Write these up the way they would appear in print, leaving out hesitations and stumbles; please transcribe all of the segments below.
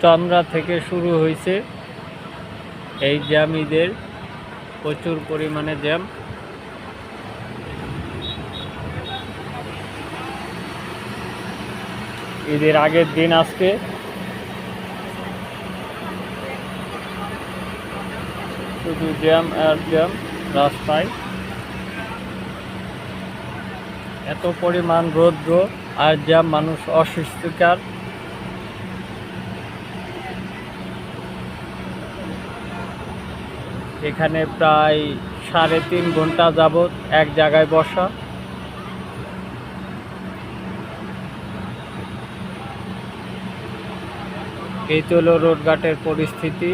চন্দ্রা থেকে শুরু হয়েছে এই জ্যাম। ঈদের প্রচুর পরিমাণে জ্যাম। ঈদের আগের দিন আজকে শুধু জ্যাম আর জ্যাম রাস্তায়। এত পরিমাণ রৌদ্র আর জ্যাম, মানুষ অস্বস্তিকর। এখানে প্রায় 3.5 ঘন্টা যাবৎ এক জায়গায় বসা। এই তো হলো রোডঘাটের পরিস্থিতি।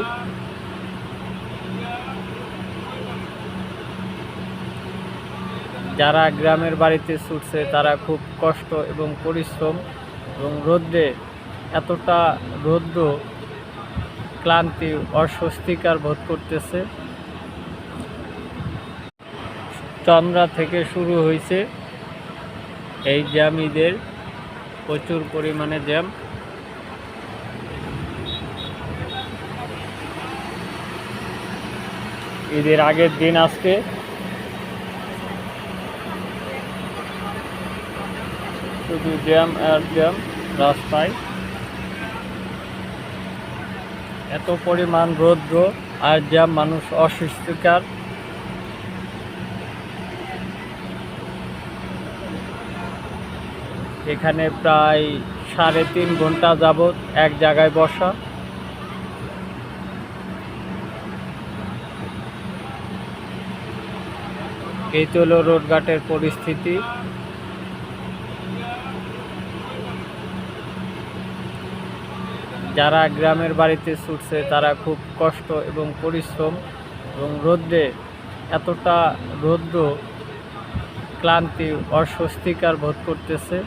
যারা গ্রামের বাড়িতে ছুটছে তারা খুব কষ্ট এবং পরিশ্রম, এবং রৌদ্রে এতটা রৌদ্র, ক্লান্তি, অস্বস্তিকর বোধ করতেছে। চন্দ্রা থেকে শুরু হয়েছে এই জ্যাম। ঈদের প্রচুর পরিমাণে জ্যাম। ঈদের আগের দিন আজকে শুধু জ্যাম আর জ্যাম রাস্তায়। এত পরিমাণ রৌদ্র আর জ্যাম, মানুষ অস্বস্তিকর। এখানে প্রায় 3.5 ঘন্টা যাবৎ এক জায়গায় বসা। এই তো হলো রোডঘাটের পরিস্থিতি। যারা গ্রামের বাড়িতে ছুটছে তারা খুব কষ্ট এবং পরিশ্রম, এবং রৌদ্রে এতটা রৌদ্র, ক্লান্তি, অস্বস্তিকর বোধ করতেছে।